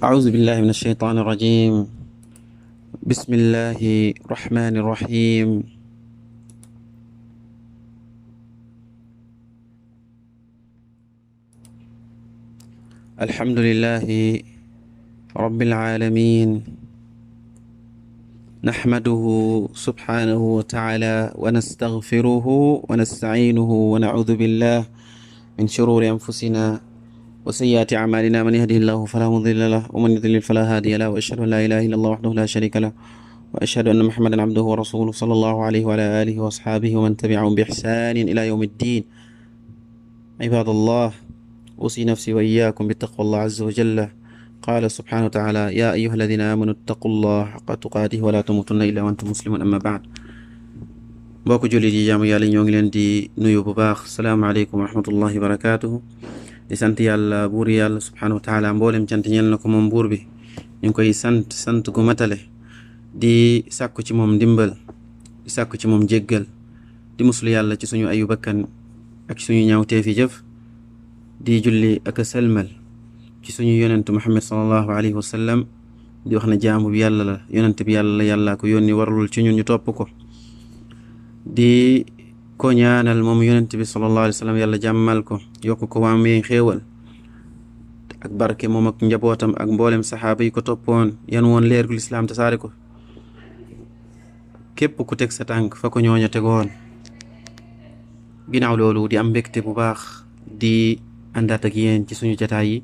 أعوذ بالله من الشيطان الرجيم. بسم الله الرحمن الرحيم. الحمد لله رب العالمين، نحمده سبحانه وتعالى ونستغفره ونستعينه ونعوذ بالله من شرور أنفسنا وسيئات أعمالنا، من يهده الله فلا مضل له ومن يضلل فلا هادي له، وأشهد أن لا إله إلا الله وحده لا شريك له، وأشهد أن محمدا عبده ورسوله صلى الله عليه وعلى آله وأصحابه ومن تبعهم بإحسان إلى يوم الدين. عباد الله، أوصي نفسي وإياكم بتقوى الله عز وجل. قال سبحانه وتعالى: يا أيها الذين آمنوا اتقوا الله حق تقاته ولا تموتن إلا وأنتم مسلمون. أما بعد، mbokk jullit yi jaamu yàlla ñoo ngi leen di nuyu bu baax. salaamaaleykum wa rahmatullahi wa barakaatuhu. di sant yàlla buur yàlla subhanahu wa taala, mboolem cant ñeel na ko moom buur bi. ñu ngi koy sant gu matale, di sàkku ci moom ndimbal, di sàkku ci moom jéggal, di muslu yàlla ci suñu ayu bakkan ak suñu ñaawteefi jëf, di julli ak a selmal ci suñu yonentu Muhammad sallallahu alayhi wa sallam, di wax ne jaamu bi yàlla la, yonent bi yàlla la, yàlla ko yónni, waralul ci ñun ñu topp ko. di ko ñaanal moom yonent bi sallallahu alayhi wa sallam yàlla jàmmal ko, yokk ko waa may xéewal ak barke moom ak njabootam ak mboolem saxaaba yi ko toppoon, yan woon leergu lislaam te saare ko. képp ku teg sa tànk fa ko ñooña tegoon. ginnaaw loolu di am mbégte bu baax di àndaat ak yéen ci suñu jataay yi,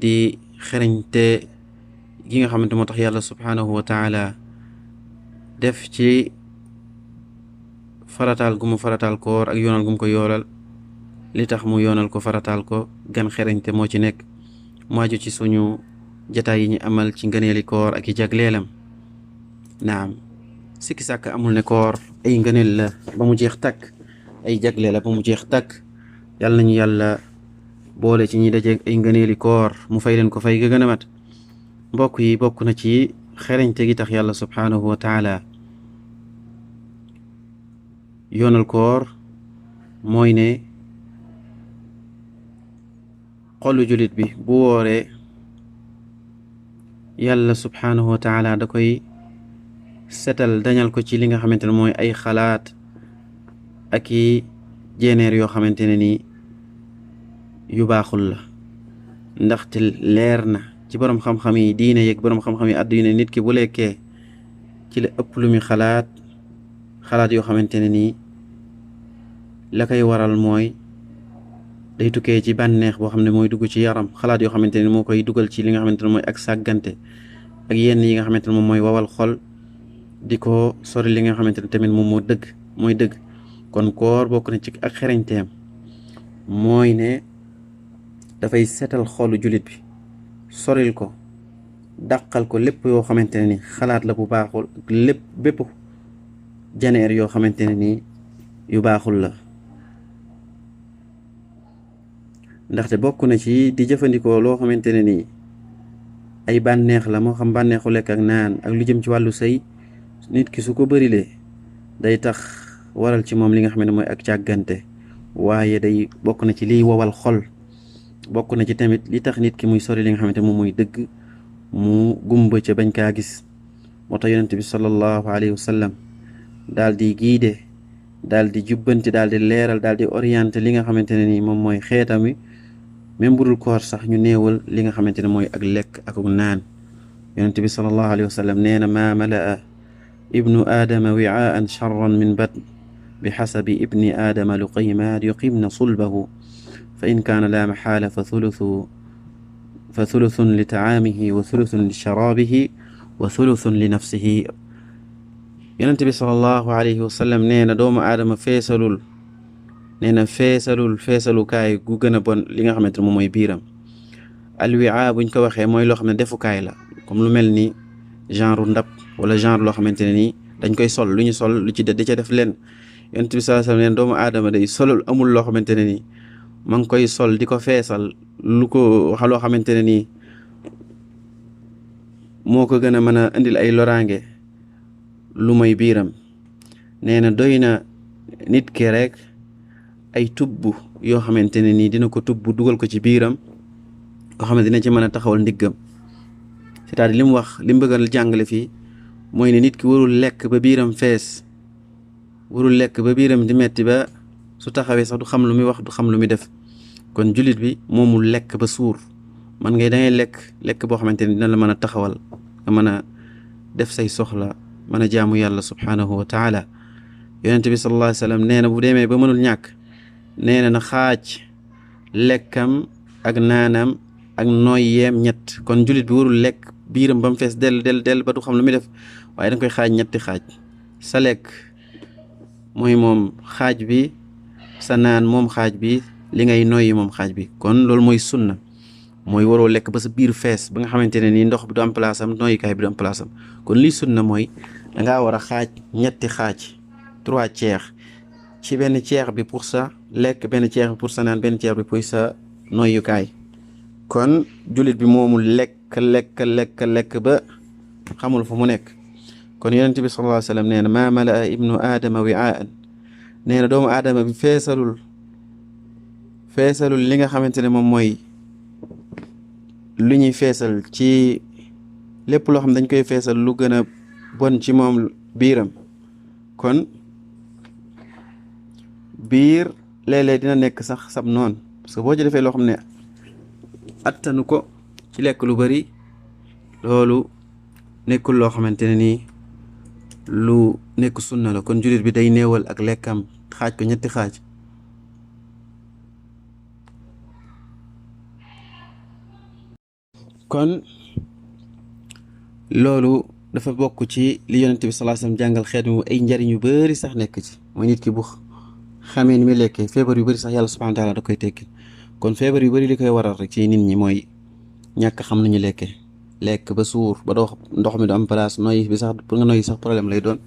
di xereñte gi nga xamante moo tax yàlla subhanahu wa taala def ci farataal gu mu farataal koor ak yoonal gu mu ko yoolal. li tax mu yoonal ko farataal ko gan xereñte moo ci nekk, mu aju ci suñu jataay yi ñu amal ci ngëneeli koor ak i jagleelam. naam, sikki sàkk amul ne koor ay ngëneel la ba mu jeex takk, ay jagle la ba mu jeex takk. yàlla nañu yàlla boole ci ñi dajeeg ay ngëneeli koor, mu fay leen ko fay ga gën a mat. mbokk yi, bokk na ci xereñte gi tax yàlla subhanahu wa taala yoonal koor mooy ne xolu julit bi bu wooree, yàlla subhanahu wa taala da koy setal, dañal ko ci li nga xamante ne mooy ay xalaat ak i jéeneer yoo xamante ne nii yu baaxul la. ndaxte leer na ci boroom xam-xam yi diine yeeg boroom xam-xam yi àdduna, nit ki bu lekkee ci la ëpp lu muy xalaat yoo xamante ne nii la koy waral mooy day tukkee ci bànneex boo xam ne mooy dugg ci yaram, xalaat yoo xamante ne moo koy dugal ci li nga xamante ne mooy ak sàggante ak yenn yi nga xamante ne moom mooy wawal xol, di ko sori li nga xamante ne tamit moom mooy dëgg. kon koor bokk na ci ak xereñteem mooy ne dafay setal xolu jullit bi, soril ko, dàqal ko lépp yoo xamante ne ni xalaat la bu baaxul, bépp janeer yoo xamante ne nii yu baaxul la. ndaxte bokk na ci di jëfandikoo loo xamante ne nii ay bànneex la, moo xam bànneexu lekk ak naan ak lu jëm ci wàllu sëy, nit ki su ko bërilee day tax waral ci moom li nga xam ne mooy ak càggante, waaye day bokk na ci liy wowal xol. bokk na ci tamit li tax nit ki muy sori li nga xamante moom mooy dëgg, mu gumba ca bañ kaa gis. moo tax yonent bi sallallahu alayhi wa sallam daal di giide, daal di jubbanti, daal di leeral, daal di orienté li nga xamante ne nii moom mooy xeetam wi, même budul koor sax ñu néewal li nga xamante ne mooy ak lekk ak naan. yonent bi sallallahu alayhi wa sallam nee na: maa malaa ibnu aadama wi'aan charran min batn bi xasabi ibni aadama luqaymaat yuqimna sulbahu fa in kaana laa maxaala fa thuluthun li tacaamihi wa thuluthun li sharaabihi wa thuluthun li nafsihi. yonent bi sallallahu alayhi wa sallam nee na doomu aadama feesalukaay gu gën a bon li nga xamante ne moom mooy biiram. alwi'a buñ ko waxee mooy loo xam ne defukaay la, comme lu mel ni genre ndab wala genre loo xamante ne nii dañ koy sol, lu ñu sol lu ci di ca def leen. yonent bi sallallahu alayhi wa sallam nee na doomu aadama day solul, amul loo xamante ne nii ma ngi koy sol di ko feesal lu ko wax loo xamante ne nii moo ko gën a mën a indil ay loraange lu may biiram. nee na doy na nit ki rek ay tubb yoo xamante ne nii dina ko tubb dugal ko ci biiram, yoo xam ne dina ci mën a taxawal ndiggam. c'est-à-dire li mu wax li mu bëgg a jàngale fii mooy ne nit ki warul lekk ba biiram fees, warul lekk ba biiram di metti ba su taxawee sax du xam lu muy wax du xam lu muy def. kon jullit bi moomul lekk ba suur, man ngay dangay lekk boo xamante ne dina la mën a taxawal nga mën a def say soxla mën a jaamu yàlla subhaanahu wa taala. yonent bi sallallahu alayhi wa sallam nee na bu demee ba mënul ñàkk nee na xaaj lekkam ak naanam ak nooyeem ñett. kon jullit bi warul lekk biiram ba mu fees dell ba du xam lu muy def, waaye danga koy xaaj ñetti xaaj. sa lekk mooy moom xaaj bi, sa naan moom xaaj bi, li ngay noyyi moom xaaj bi. kon loolu mooy sunna, mooy waroo lekk ba sa biir fees ba nga xamante ne nii ndox bi du am place am, noyyikaay bi du am place am. kon lii sunna mooy dangaa war a xaaj ñetti xaaj, 3/4 ci benn ceex bi pour sa lekk, benn ceex bi pour sa naan, benn ceex bi pour sa noyyukaay. kon jullit bi moomul lekk ba xamul fu mu nekk. kon yonent bi sallallahu alayhi wa sallam nee na maa malaa ibnu aadama wi'aan, nee na doomu aadama bi feesalul li nga xamante ne moom mooy lu ñuy feesal ci lépp loo xam dañ koy feesal lu gën a bon ci moom biiram. kon biir léeg-léeg dina nekk sax sab noon, parce que boo ci defee loo xam ne attanu ko ci lekk lu bari, loolu nekkul loo xamante ne nii lu nekk sunna la. kon jullit bi day néewal ak lekkam, xaaj ko ñetti xaaj. kon loolu dafa bokk ci li yonent bi sallallahu alayhi wasallam jàngal xeet mi, ay njariñ yu bari sax nekk ci. mooy nit ki bu xamee ni muy lekkee, feebar yu bari sax yàlla subhanahu wa taala da koy tekkil. kon feebar yu bari li koy waral rek ci nit ñi mooy ñàkk xam nañu lekkee, lekk ba suur ba doo ndox mi du am place, noyyi bi sax pour nga noyyi sax problème lay doon.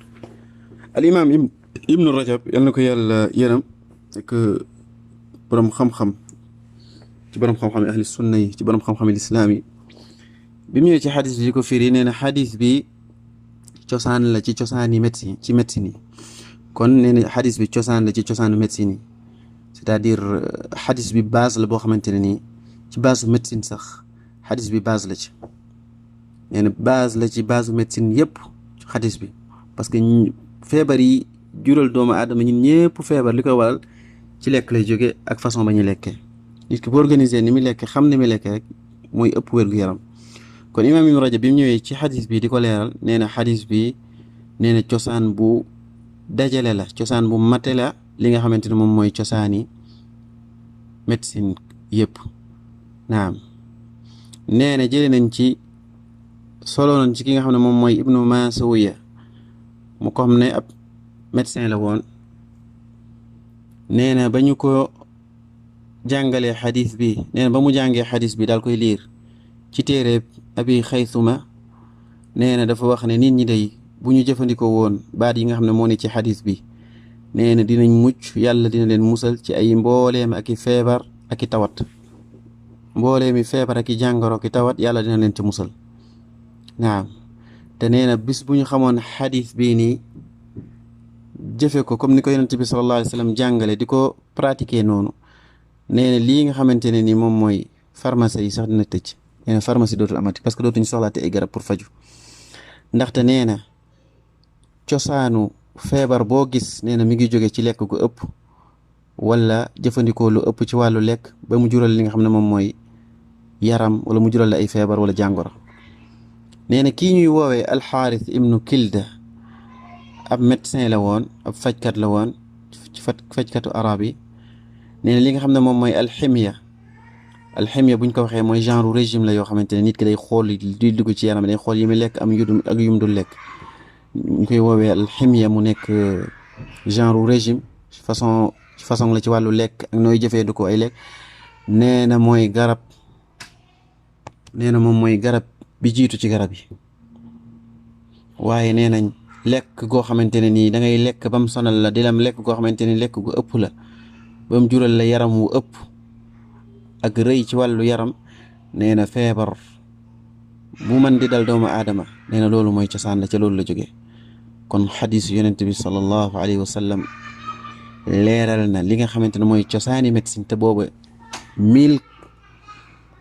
al imam ibnu rajab yal na ko yàlla yërëm, ak borom xam-xam ci borom xam-xam ahli sunna yi, ci borom xam-xam lislaam yi, bi mu ñëwee ci xadis bi di ko firi nee na xadis bi cosaan la ci cosaani médecine, ci médecine yi. kon nee na xadis bi cosaan la ci cosaanu médecine yi, c'est-à-dire xadis bi base la boo xamante ne nii ci base médecine sax xadis bi base la ci. nee na base la ci base médecine yëpp xadis bi, parce que feebar yi jural doomu aadama ñun ñëpp feebar li koy waral ci lekk lay jóge ak façon ba ñu lekkee. nit ki bu organisé ni muy lekkee, xam ni muy lekkee rek mooy ëpp wér-gu-yaram. kon imaam ibnu rajab bi mu ñëwee ci xadis bi di ko leeral nee na xadis bi nee na cosaan bu dajale la, cosaan bu mate la li nga xamante ne moom mooy cosaani médecine yëpp. naam nee na jëlee nañ ci solo nañ ci ki nga xam ne moom mooy ibnu Maasuwiya, mu ko xam ne ab médecin la woon. nee na ba ñu ko jàngalee xadis bi, nee na ba mu jàngee xadis bi daal koy liir ci téere abi xaysuma, nee na dafa wax ne nit ñi day bu ñu jëfandikoo woon baat yi nga xam ne moo ne ci xadis bi, nee na dinañ mucc, yàlla dina leen musal ci ay mbooleem ak i feebar ak i tawat, mbooleemi feebar ak i jàngoro ak i tawat yàlla dina leen ci musal. naam te nee na bis bu ñu xamoon xadis bii nii jëfe ko comme ni ko yonent bi sallallahu alayhi wa sallam jàngale di ko pratiquer noonu, nee na lii nga xamante ne ni moom mooy pharmacie yi sax dina tëj. nee na pharmacie dootul amati, parce que dootuñu soxlaate ay garab pour faju. ndaxte nee na cosaanu feebar boo gis nee na mi ngi jóge ci lekk gu ëpp wala jëfandikoo lu ëpp ci wàllu lekk ba mu jural li nga xam ne moom mooy yaram, wala mu jural la ay feebar wala jàngoro. nee na kii ñuy woowee alxaaris ibnu kilda ab médecin la woon, ab fajkat la woon ci fajkatu arab yi. nee na li nga xam ne moom mooy alximya buñ ko waxee mooy genre régime la yoo xamante ne nit ki day xool di dugg ci yaram, day xool yi muy lekk am yudum ak yum dul lekk, ñu koy woowee alximya. mu nekk genre régime façon la ci wàllu lekk ak nooy jëfee du ko ay lekk. nee na mooy garab, nee na moom mooy garab bi jiitu ci garab yi. waaye nee nañ lekk goo xamante ne nii da ngay lekk ba mu sonal la, di lam lekk goo xamante ne lekk gu ëpp la ba mu jural la yaram wu ëpp ak rëy ci wàllu yaram, nee na feebar bu man di dal doomu aadama, nee na loolu mooy cosaan la ca loolu la jógee. kon xadis yonent bi sallallahu alayhi wa sallam leeral na li nga xamante ne mooy cosaani médecine, te booba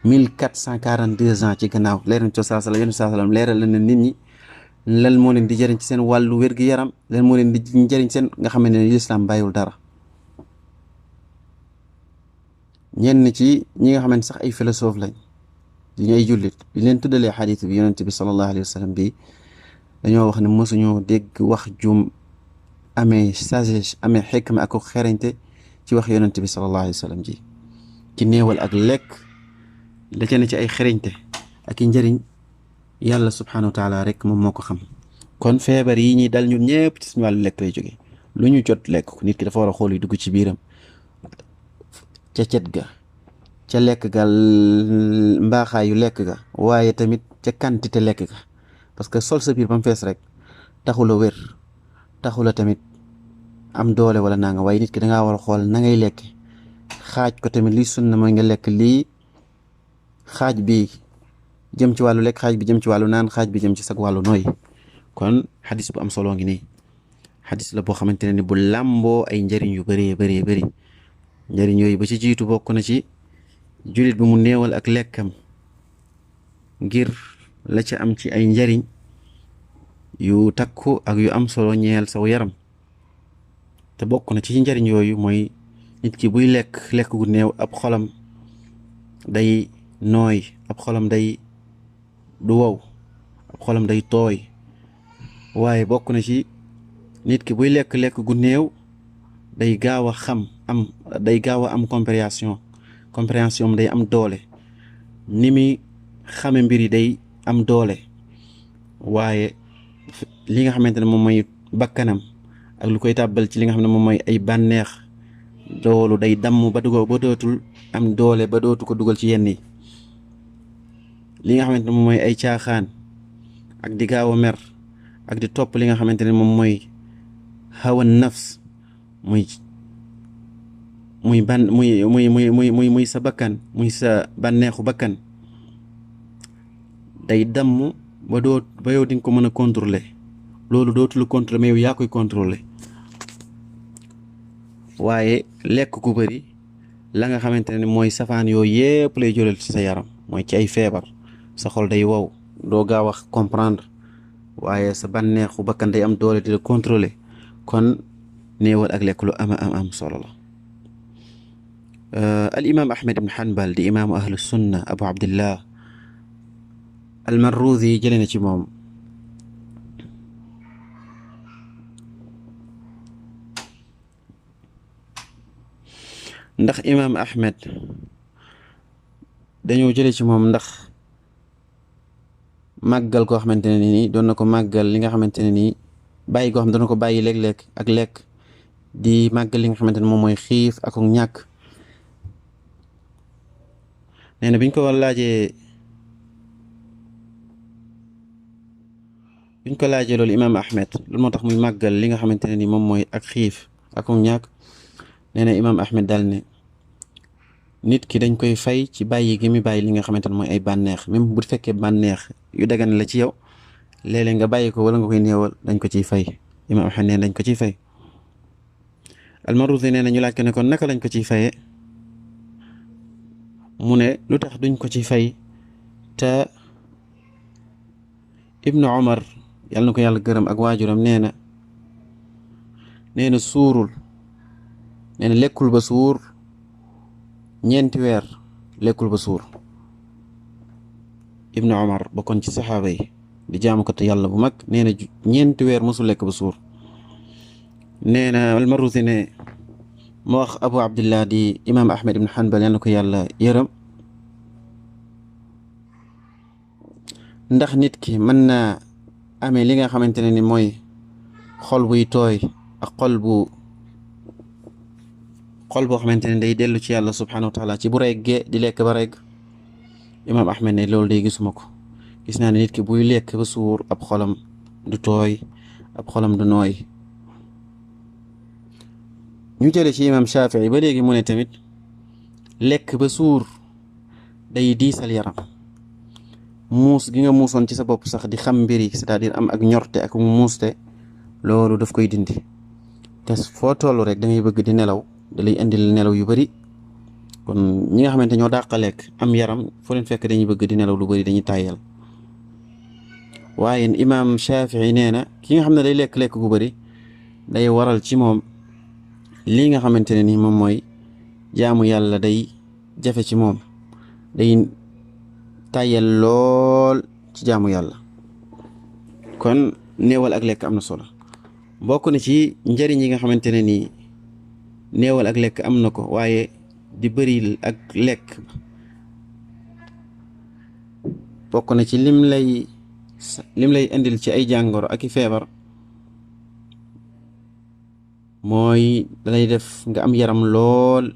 1442 ans ci gannaaw leeral nañ saa salaam leeral la ne nit ñi lan moo leen di jëriñ ci seen wàllu wér-gu-yaram lan moo leen di jëriñ seen nga xam ne lislaam bàyyiwul dara. ñenn ci ñi nga xamante sax ay philosophe lañ di ñu ay jullit bi leen tuddalee xadiis bi yonent bi sallallahu alayhi wa sallam bi dañoo wax ne mosuñoo dégg wax jum amee sagesse amee xikma ak xerañte ci wax yonent bi sallallahu alayhi wa sallam ji ci néewal ak lekk la ca ne ci ay xerañte ak i njëriñ yàlla subhanahu wa taala rek moom moo ko xam. kon feebar yi ñuy dal ñun ñëpp ci suñu wàllu lekk lay jógee lu ñu jot lekk ko nit ki dafa war a xool yi dugg ci biiram ca cet ga ca lekk ga mbaaxaayu lekk ga waaye tamit ca quantité lekk ga parce que sol sa biir ba mu fees rek taxula wér taxula tamit am doole wala naa nga waaye nit ki dangaa war a xool na ngay lekk xaaj ko tamit li sunna mooy nga lekk lii xaaj bi jëm ci wàllu lekk xaaj bi jëm ci wàllu naan xaaj bi jëm ci sag wàllu nooy. kon xadis bu am solo ngi nii xadis la boo xamante ne ni bu làmboo ay njëriñ yu bëree bëree bëri njëriñ yooyu ba ci jiitu bokk na ci jullit bi mu néewal ak lekkam ngir la ca am ci ay njëriñ yu takku ak yu am solo ñeel saw yaram te bokk na ci njëriñ yooyu mooy nit ki buy lekk gu néew ab xolam day nooy ab xolam day du wow ab xolam day tooy waaye bokk na ci nit ki buy lekk gu néew day gaaw a day gaaw a am compréhension day am doole ni muy xame mbir yi day am doole waaye li nga xamante ne moom mooy bakkanam ak lu koy tàbbal ci li nga xam ne moom mooy ay bànneex loolu day damm ba dootul am doole ba dootu ko dugal ci yenn yi li nga xamante ne moom mooy ay caaxaan ak di gaaw a mer ak di topp li nga xamante ne moom mooy hawa nafs muy sa bakkan muy sa bànneexu bakkan day damm ba yow di nga ko mën a contrôler loolu dootul contrôler mais yow yaa koy contrôler waaye lekk ku bëri la nga xamante ne mooy safaan yooyu yépp lay jural ci sa yaram mooy ci ay feebar sa xol day wow doo gaaw a comprendre waaye sa bànneexu bakkan day am doole di la contrôler kon néewal ak lekk lu am solo la. al imam Ahmed ibn Hanbal di imaamu ahlu sunna abu abdillah al Marruzi jëlee na ci moom ndax imaam Ahmed dañoo jëlee ci moom ndax màggal koo xamante ne nii doon na ko màggal li nga xamante ne nii bàyyi koo xam doon na ko bàyyi léeg-léeg ak lekk di màggal li nga xamante ne moom mooy xiif ak ñàkk. nee na biñ ko laajee loolu imaam Ahmed loolu moo tax muy màggal li nga xamante ne ni moom mooy ak xiif ak ñàkk nee na imaam Ahmed daal ne nit ki dañ koy fay ci bàyyi gi mi bàyyi li nga xamante ne mooy ay bànneex même bu fekkee bànneex yu dagan la ci yow léeg-léeg nga bàyyi ko wala nga koy néewal dañ ko ciy fay imaam Ahmed nee dañ ko ciy fay. Al-Marruzi nee na ñu laaj ko ne kon naka lañ ko ciy fayee mu ne lu tax duñ ko ci fay te Ibnu Umar yàlla na ko yàlla gërëm ak waajuram nee na suurul nee na lekkul ba suur ñeenti weer lekkul ba suur. Ibnu Umar bokkoon ci saxaaba yi di jaamu ko te yàlla bu mag nee na ñeenti weer mosul lekk ba suur. nee na Al-Marruzi ne moo wax Abu Abdillah di imaam Ahmed ibn Hanbal yàlla na ko yàlla yërëm ndax nit ki mën naa amee li nga xamante ne ni mooy xol buy tooy ak xol boo xamante ne day dellu ci yàlla subhanahu wa taala ci bu reggee di lekk ba regg. imaam Ahmed ne loolu day gisuma ko gis naa ne nit ki buy lekk ba suur ab xolam du tooy ab xolam du nooy. ñu jële ci imaam Shafii ba léegi mu ne tamit lekk ba suur day diisal yaram muus gi nga muusoon ci sa bopp sax di xam mbir yi c'est-à-dire am ak ñorte ak muuste loolu daf koy dindi te foo toll rek da ngay bëgg di nelaw da lay indil nelaw yu bari kon ñi nga xamante ñoo dàq lekk am yaram foo leen fekk dañuy bëgg di nelaw lu bari dañuy tàyyal waaye imaam Shafii nee na ki nga xam ne day lekk-lekk gu bari day waral ci moom lii nga xamante ne ni moom mooy jaamu yàlla day jafe ci moom day tàyyal lool ci jaamu yàlla kon néewal ak lekk am na solo bokk na ci njëriñ yi nga xamante ne nii néewal ak lekk am na ko waaye di bëri ak lekk bokk na ci lim lay indil ci ay jàngoro ak i feebar mooy dalay def nga am yaram lool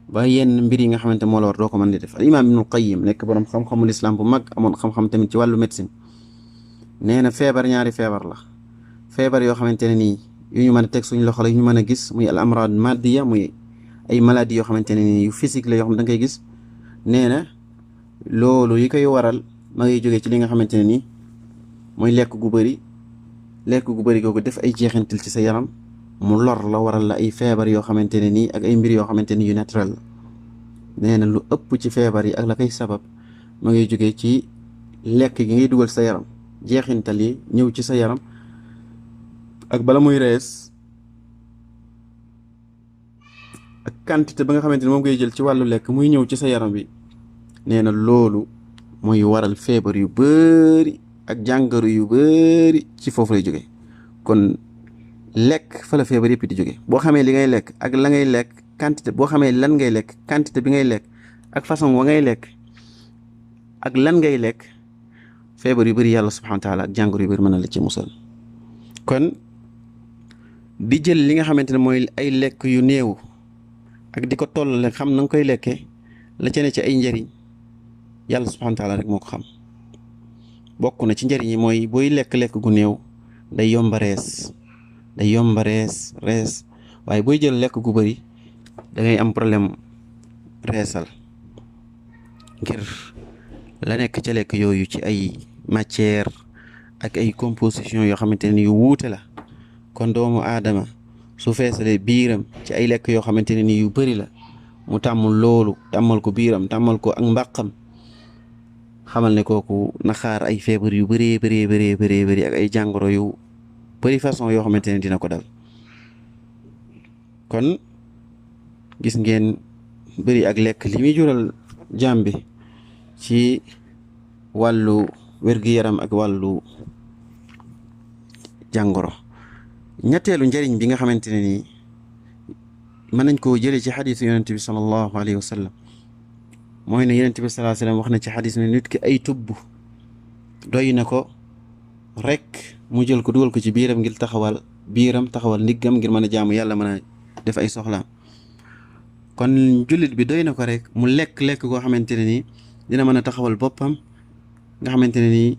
ba yenn mbir yi nga xamante moo la war doo ko mën di def al imaam Ibnul Qayyim nekk boroom xam-xamul islam bu mag amoon xam-xam tamit ci wàllu médecine nee na feebar ñaari feebar la feebar yoo xamante ne nii yu ñu mën a teg suñ loxo la yu ñu mën a gis muy al amrad maddiya muy ay maladies yoo xamante ne nii yu physique la yoo xam ne da nga koy gis nee na loolu yi koy waral ma ngay jógee ci li nga xamante ne nii mooy lekk gu bëri googu def ay jeexintal ci sa yaram mu lor la waral la ay feebar yoo xamante ne nii ak ay mbir yoo xamante ni yu naturel la nee na lu ëpp ci feebar yi ak la koy sabab ma ngay jógee ci lekk gi ngay dugal sa yaram jeexintal yi ñëw ci sa yaram ak bala muy rees ak quantité ba nga xamante ne moom ngay jël ci wàllu lekk muy ñëw ci sa yaram bi nee na loolu mooy waral feebar yu bari ak jàngoro yu bari ci foofu lay jóge kon lekk fa la feebar yëpp di jóge boo xamee li ngay lekk ak la ngay lekk quantité boo xamee lan ngay lekk quantité bi ngay lekk ak façon wa ngay lekk ak lan ngay lekk feebar yu bari yàlla subhanahu wa taala ak jàngoro yu bari mën na la ci musal kon di jël li nga xamante ne mooy ay lekk yu néew ak di ko tollale xam na nga koy lekkee la ca ne ci ay njëriñ yàlla subhanahu wa taala rek moo ko xam bokk na ci njëriñ yi mooy booy lekk-lekk gu néew day yomba rees waaye booy jël lekk gu bari da ngay am problème reesal ngir la nekk ca lekk yooyu ci ay matière ak ay composition yoo xamante ne yu wuute la kon doomu aadama su feesalee biiram ci ay lekk yoo xamante ne ni yu bari la mu tàmmul loolu tàmmal ko biiram tàmmal ko ak mbàqam xamal ne kooku na xaar ay feebar yu bari ak ay jàngoro yu bari façon yoo xamante ne dina ko dal kon gis ngeen bari ak lekk li muy jural jaam bi ci wàllu wér-gu-yaram ak wàllu jàngoro ñetteelu njëriñ bi nga xamante ne nii mën nañ koo jëlee ci xadiisu yonent bi sallallahu alayhi wa sallam mooy ne yonent bi sallallahu alayhi wa sallam wax na ci xadiis ne nit ki ay tubb doy na ko rek mu jël ko dugal ko ci biiram ngir taxawal ndiggam ngir mën a jaamu yàlla mën a def ay soxlaam kon jullit bi doy na ko rek mu lekk koo xamante ne nii dina mën a taxawal boppam nga xamante ne nii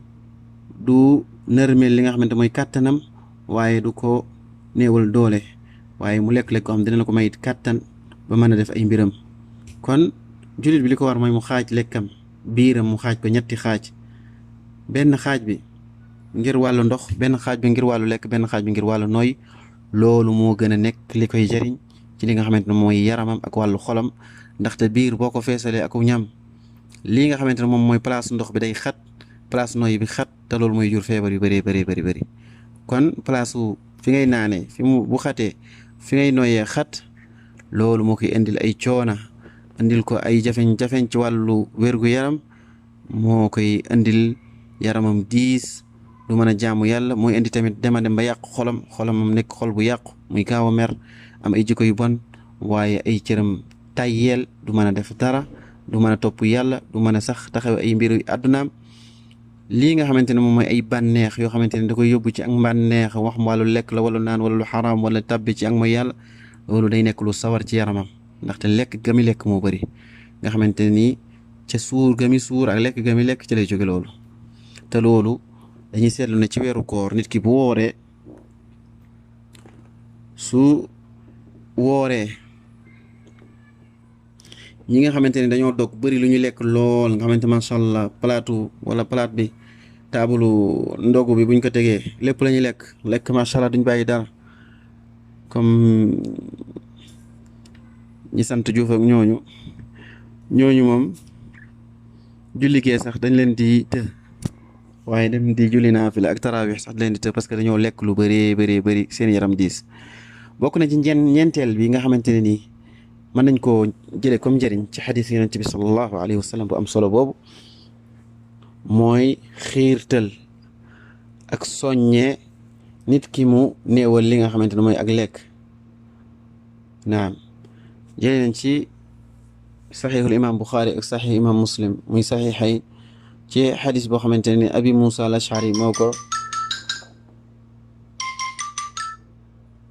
du nërmeel li nga xamante mooy kàttanam waaye du ko néewal doole waaye mu lekk koo xam dina la ko may kàttan ba mën a def ay mbiram kon jullit bi li ko war mooy mu xaaj lekkam biiram mu xaaj ko ñetti xaaj benn xaaj bi ngir wàllu ndox benn xaaj bi ngir wàllu lekk benn xaaj bi ngir wàllu nooy loolu moo gën a nekk li koy jariñ ci li nga xamante ne mooy yaramam ak wàllu xolam ndaxte biir boo ko feesalee ak ñam lii nga xamante ne moom mooy place ndox bi day xat place nooy bi xat te loolu mooy jur feebar yu bari kon place fi ngay naanee bu xatee fi ngay nooyee xat loolu moo koy indil ay coona indil ko ay jafeñ-jafeñ ci wàllu wér-gu-yaram moo koy indil yaramam diis du mën a jaamu yàlla mooy indi tamit dem ba yàqu xolamam nekk xol bu yàqu muy gaaw a mer am ay jikko yu bon waaye ay cëram tayyeel du mën a def dara du mën a topp yàlla du mën a sax taxaw ay mbiru àddunaam lii nga xamante ne moom mooy ay bànneex yoo xamante ne da koy yóbbu ci ak mbànneex wax wàllu lekk la wala naan wala lu xaraam wala tabbi ci ak mooy yàlla loolu day nekk lu sawar ci yaramam ndaxte lekk gami lekk moo bëri nga xamante ne nii ca suur gami suur ak lekk gami lekk ci lay jóge loolu te loolu dañuy seetlu ne ci weeru koor nit ki bu wooree su wooree ñi nga xamante ne dañoo dog bëri lu ñu lekk lool nga xamante macha allah palaat bi taabalu ndogu bi buñ ko tegee lépp la ñuy lekk macha allah duñ bàyyi dara comme ñi sant Juuf ak ñooñu ñooñu moom julli gee sax dañ leen di të waaye dem di julli naafila ak tarawih sax dañ leen di të parce que dañoo lekk lu bëri seen yaram diis. bokk na ci ñeenteel bi nga xamante ne nii mën nañ koo jëlee comme njëriñ ci xadis yonent bi sallallahu alayhi wa sallam bu am solo boobu mooy xiirtal ak soññee nit ki mu néewal li nga xamante ne mooy ak lekk. naam jëlee nañ ci saxiixul imaam Buxaari ak saxiix imaam Muslim muy saxiixay ci xadis boo xamante ne abi Moussa al Ashari moo ko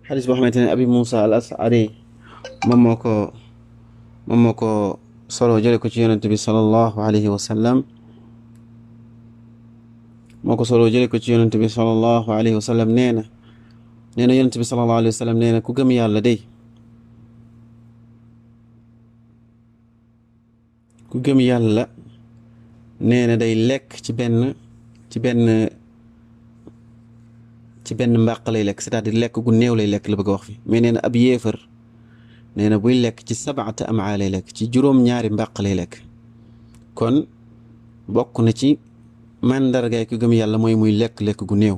xadis boo xamante ne abi Moussa al Ashari moom moo ko solo jële ko ci yonent bi sallallahu alayhi wa sallam moo ko solo jële ko ci yonent bi sallallahu alayhi wa sallam nee na yonent bi sallallahu alayhi wa sallam nee na ku gëm yàlla day ku gëm yàlla nee na day lekk ci benn mbàq lay lekk c'est-à-dire lekk gu néew lay lekk la bëgg a wax fi mais nee na ab yéefar nee na buy lekk ci sab'ata am'a lay lekk ci juróom-ñaari mbàq lay lekk. kon bokk na ci màndargaay ku gëm yàlla mooy muy lekk gu néew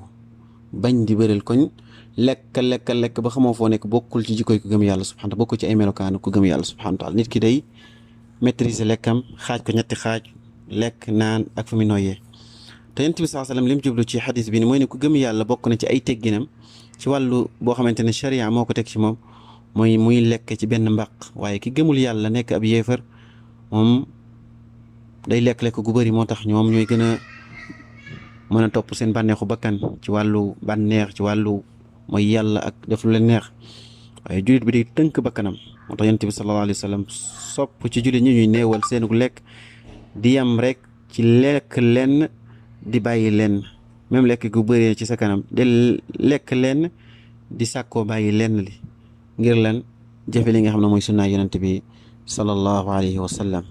bañ di bëral koñ lekk ba xamoo foo nekk bokkul ci jikkoy ku gëm yàlla subhanahu bokkul ci ay melokaanu ku gëm yàlla subhanahu wa taala. nit ki day maîtriser lekkam xaaj ko ñetti xaaj lekk naan ak fu mu noyyee. te yonent bi sallallahu alayhi wasallam li mu jublu ci xadis bi ni mooy ne ku gëm yàlla bokk na ci ay tegginam ci wàllu boo xamante ne sharia moo ko teg ci moom mooy muy lekk ci benn mbaq. waaye ki gëmul yàlla nekk ab yéefar moom day lekk gu bëri moo tax ñoom ñooy gën a mën a topp seen bànneexu bakkan ci wàllu bànneex ci wàllu mooy yàlla ak def lu leen neex. waaye jullit bi day tënk bakkanam moo tax yonent bi sallallahu alayhi wasallam sopp ci jullit ñi ñuy néewal seenu lekk di yam rek ci lekk lenn di bàyyi lenn même lekk gu bëree ci sa kanam de lekk lenn di sàkkoo bàyyi lenn li ngir lan jëfe li nga xam ne mooy sunnaa yonent bi sallallahu alayhi wa sallam.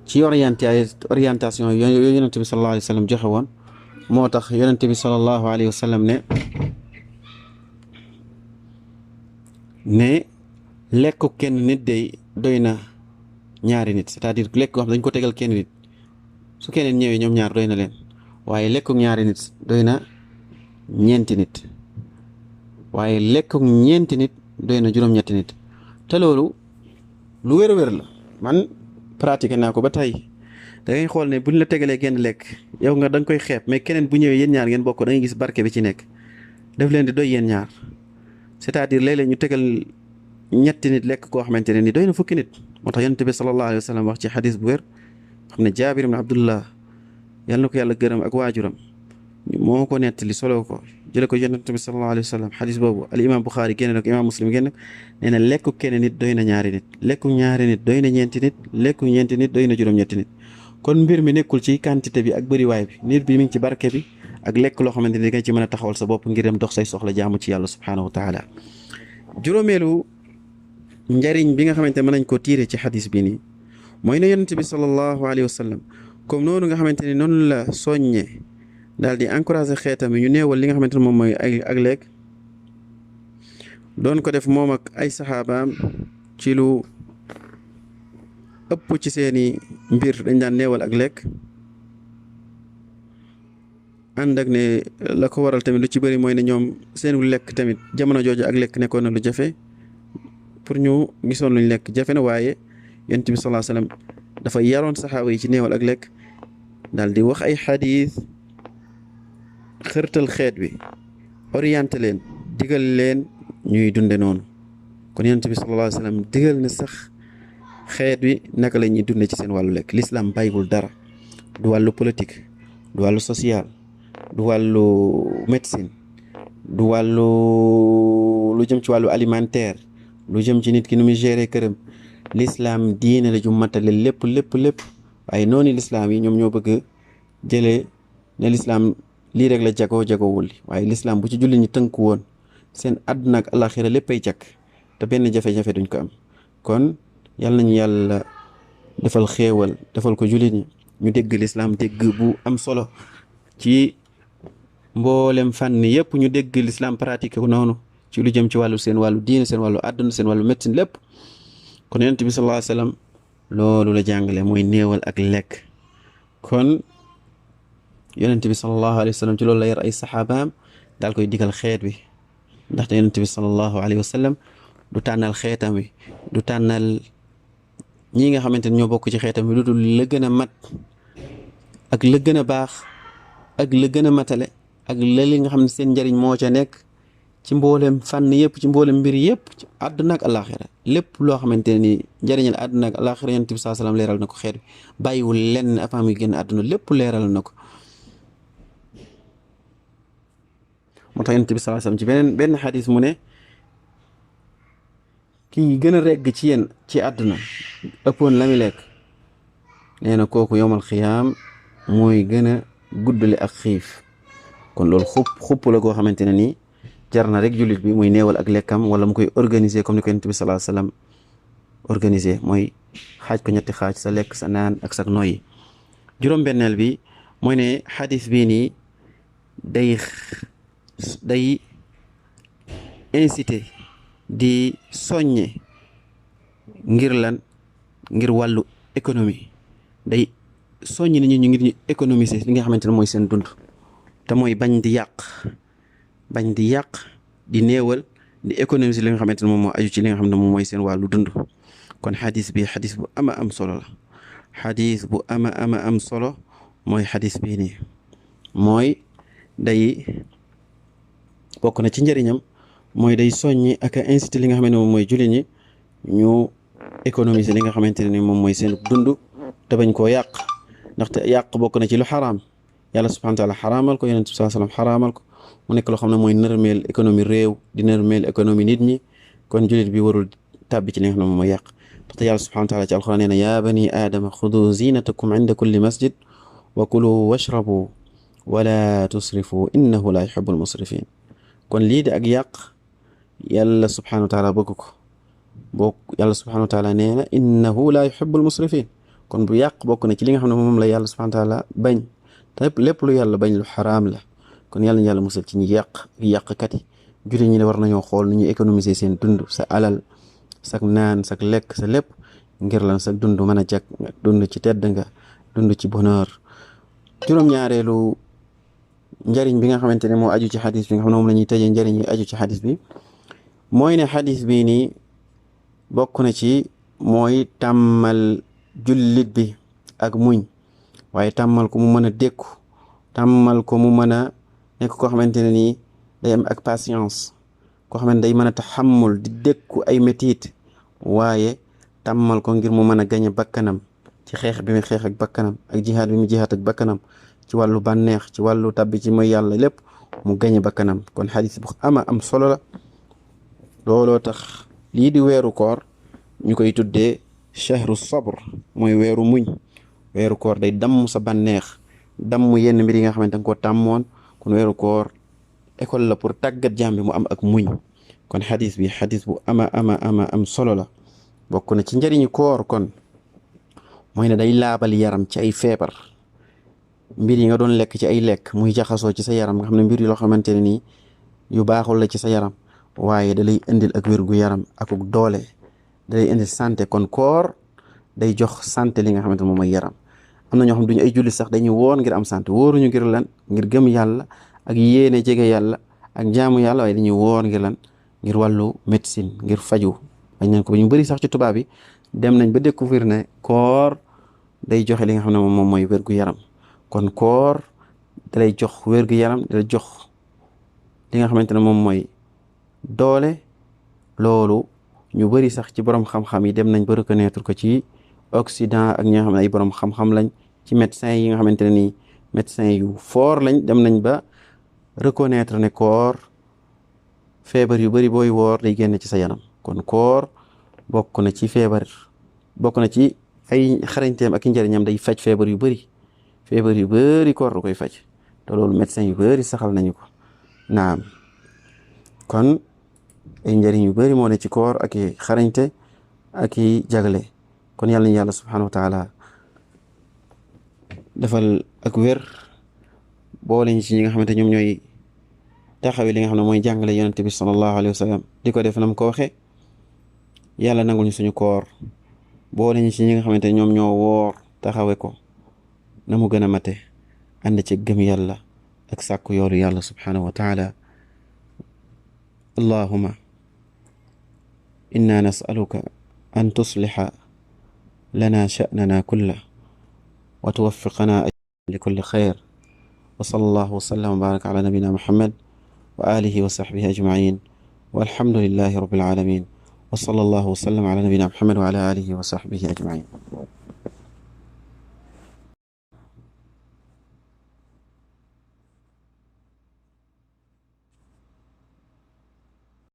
ci orientation yooyu yonent bi sallallahu alayhi wa sallam joxe woon moo tax yonent bi sallallahu alayhi wa sallam ne lekku kenn nit day doy na ñaari nit, c'est-à-dire lekk goo xam dañ ko tegal kenn nit su keneen ñëwee ñoom ñaar doy na leen, waaye lekku ñaari nit doy na ñeenti nit, waaye lekku ñeenti nit doy na juróom-ñetti nit. te loolu lu wér a wér la, man pratiqué naa ko ba tey. da ngay xool ne buñ la tegalee genn lekk yow nga da nga koy xeeb, mais keneen bu ñëwee yéen ñaar ngeen bokk da ngay gis barke bi ci nekk, daf leen di doy yéen ñaar. c'est-à-dire léeg-léeg ñu tegal ñetti nit lekk koo xamante ne ni doy na fukki nit. moo tax yonent bi sallallahu alayhi wa sallam wax ci xadis bu wér xam ne Jaabir ibn Abdullah yàlla na ko yàlla gërëm ak waajuram moo ko nettali solo ko jële ko yonent bi sallallahu alayhi wa sallam. xadis boobu al imam Buxaari génne na ko imam Muslim génne nee na lekku kenn nit doy na ñaari nit, lekku ñaari nit doy na ñeenti nit, lekku ñeenti nit doy na juróom-ñetti nit. kon mbir mi nekkul ci quantité bi ak bëriwaay bi, nit bi mi ngi ci barke bi ak lekk loo xamante ni nga ci mën a taxawal sa bopp ngir dem dox say soxla jaamu ci yàlla subhaanahu wa taala. juróomeelu njariñ bi nga xamante mën nañ koo tiire ci xadis bi nii mooy ne yonent bi sallallahu alayhi wa sallam comme noonu nga xamante ni noonu la soññe daal di encouragé xeetam ñu néewal li nga xamante ne moom mooy ak lekk, doon ko def moom ak ay saxaabaam ci lu ëpp ci seeni mbir dañ daan néewal ak lekk. ànd ak ne la ko waral tamit lu ci bëri mooy ne ñoom seenu lekk tamit jamono jooju ak lekk nekkoon na lu jafe, pour ñu gisoon luñ lekk jafe na, waaye yonent bi sallallahu alayhi wasallam dafa yaroon saxaaba yi ci néewal ak lekk, daal di wax ay xadiis xërtal xeet wi, orienté leen, digal leen ñuy dunde noonu. kon yonent bi sallallahu alayhi wasallam digal na sax xeet wi naka la ñuy dunde ci seen wàllu lekk. l'islam bàyyiwul dara, du wàllu politique, du wàllu social, du wàllu médecine, du wàllu lu jëm ci wàllu alimentaire, lu jëm ci nit ki nu muy gérer këram. l'islam diine la ju matale lépp lépp lépp. waaye noonu l'islam yi ñoom ñoo bëgg jëlee ne l'islam lii rek la jagowul, waaye l'islam bu ci julli ñi tënku woon seen àdduna ak alaxira léppay jag te benn jafe-jafe duñ ko am. kon yàlla nañu yàlla defal xéewal defal ko julli ñi ñu dégg l'islam dégg bu am solo ci mboolem fànn yëpp, ñu dégg l'islam pratique ko noonu ci lu jëm ci wàllu seen wàllu diine, seen wàllu àdduna, seen wàllu médecine lépp. kon yonent bi sallallahu alayhi wasallam loolu la jàngale mooy néewal ak lekk. kon yonent bi sallallahu alayhi wa sallam ci loolu la yar ay saxaabaam daal koy digal xeet wi, ndaxte yonent bi sallallahu alayhi wa sallam du tànnal xeetam wi, du tànnal ñi nga xamante ne ñoo bokk ci xeetam wi lu dul la gën a mat ak la gën a baax ak la gën a matale ak la li nga xam ne seen njariñ moo ca nekk ci mboolem fànn yëpp, ci mboolem mbir yëpp, ci àdduna ak àllaaxira. lépp loo xamante ne ni njariñal àdduna ak àllaaxira yonent bi sallallahu alayhi wa sallam leeral na ko xeet wi, bàyyiwul lenn avant muy génn àdduna, lépp leeral na ko. moo tax yonent bi sallallahu alayhi wa sallam ci benn xadis mu ne kii gën a regg ci yéen ci àdduna ëppoon la muy lekk, nee na kooku yowmal xiyaam mooy gën a guddale ak xiif. kon loolu xupp la goo xamante ne nii jar na rek jullit bi muy néewal ak lekkam, wala mu koy organiser comme ni ko yonent bi sallallahu alayhi wa sallam organiser, mooy xaaj ko ñetti xaaj, sa lekk, sa naan ak sa noyyi. juróom-benneel bi mooy ne xadis bii nii day inciter di soññe ngir lan, ngir wàllu économie. day soññ nit ñi ñu ngir ñu économiser li nga xamante ne mooy seen dund, te mooy bañ di yàq di néewal, di économiser li nga xamante ne moom moo aju ci li nga xam ne moom mooy seen wàllu dund. kon xadis bi xadis bu ama am solo la, xadis bu ama am solo mooy xadis bii nii. mooy day bokk na ci njëriñam, mooy day soññi ak a inciter li nga xam ne moom mooy jullit ñi ñu économiser li nga xamante ne ni moom mooy seen dund te bañ koo yàq. ndaxte yàq bokk na ci lu xaraam, yàlla subhanahu wa taala xaraamal ko, yonent bi sallallahu alayhi wa sallam xaraamal ko, mu nekk loo xam ne mooy nërmeel économie réew, di nërmeel économie nit ñi. kon jullit bi warul tàbbi ci li nga xam ne moom mooy yàq. ndaxte yàlla subhanahu wa taala ci alxuraan nee na yaa bani aadama xudu zinatakum inda kulli masjid wa kulu washrabu wala tusrifu innahu la yuhibbul musrifin. kon lii de ak yàq yàlla subhanahu wa taala bëgg ko, yàlla subhanahu wa taala nee na innahu la yuhibbul musrifin. kon bu yàq bokk na ci li nga xam ne moom la yàlla subhanahu wa taala bañ, te lépp lu yàlla bañ lu xaraam la. kon yàlla ñu yàlla musal ci ñi yàqkat yi. jullit ñi war nañoo xool ni ñuy économiser seen dund, sa alal, sak naan, sak lekk, sa lépp, ngir lan sa dund mën a jag, dund ci tedd nga, dund ci bonheur. juróom-ñaareelu njariñ bi nga xamante ne moo aju ci xadis bi nga xam ne moom la ñuy tëjee njariñ yi aju ci xadis bi, mooy ne xadis bii nii bokk na ci mooy tàmmal jullit bi ak muñ, waaye tàmmal ko mu mën a dékku, tàmmal ko mu mën a nekk koo xamante ne nii day am ak patience, koo xam ne day mën a taxammul di dékku ay métit, waaye tàmmal ko ngir mu mën a gañe bakkanam ci xeex bi muy xeex ak bakkanam ak jihaad bi mu jihaad ak bakkanam, ci wàllu bànneex, ci wàllu tabbi ci mooy yàlla, lépp mu gañe bakkanam. kon xadis bu ama am solo la. looloo tax lii di weeru koor ñu koy tuddee chahru sabr, mooy weeru muñ. weeru koor day damm sa bànneex, damm yenn mbir yi nga xamante nga koo tàmmoon. kon weeru koor école la pour tàggat jaam bi mu am ak muñ. kon xadis bi xadis bu ama am solo la. bokk na ci njëriñu koor kon mooy ne day laabal yaram ci ay feebar, mbir yi nga doon lekk ci ay lekk muy jaxasoo ci sa yaram, nga xam ne mbir yi loo xamante ne nii yu baaxul la ci sa yaram, waaye da lay indil ak wér gu yaram akuk doole, da lay indil santé. kon koor day jox santé li nga xamante ne moom mooy yaram. am na ñoo xam duñu ay julli sax dañuy woor ngir am santé, wóoruñu ngir lan, ngir gëm yàlla ak yéene jege yàlla ak jaamu yàlla, waaye dañuy woor ngir lan, ngir wàllu médecine, ngir faju. dañ nañ ko ba ñu bëri sax ci tubaab yi dem nañ ba découvrir ne koor day joxe li nga xam ne moom mooy wér gu yaram. kon koor dalay jox wér gu yaram, dalay jox li nga xamante ne moom mooy doole. loolu ñu bëri sax ci borom xam-xam yi dem nañ ba reconnaître ko ci Occident, ak ñi nga xam ne ay borom xam-xam lañ, ci médecins yi nga xamante ne nii médecins yu fort lañ, dem nañ ba reconnaître ne koor feebar yu bëri booy woor day génn ci sa yaram. kon koor bokk na ci feebar, bokk na ci ay xarañteem ak i njëriñam, day faj feebar yu bëri. feebar yu bëri koor da koy faj, te loolu médecins yu bëri saxal nañu ko. naam kon ay njëriñ yu bëri moo ne ci koor ak i xarañte ak i jagle. kon yàlla nañu yàlla subhanahu wa taala defal ak wér, boole ñu ci ñi nga xamante ñoom ñooy taxawi li nga xam ne mooy jàngale yonente bi sallallahu alayhi wa sallam di ko def nam ko waxe. yàlla nangul ñu suñu koor, boole ñu ci ñi nga xamante ne ñoom ñoo woor taxawe ko na mu gën a mate ànd ci gëm yàlla ak sàkku yoolu yàlla subhanahu wa taala. allahuma inna nasaluka an tuslixa lana sha'nana kulla wa tuwaffiqana li kulli xayr wa sallallahu wa sallam wa baraka ala nabina muhammad wa alihi wa sahbihi ajmain walhamdulillahi rabbil alamin wa sallallahu wa sallam ala nabina muhammad wa ala alihi wa sahbihi ajmain.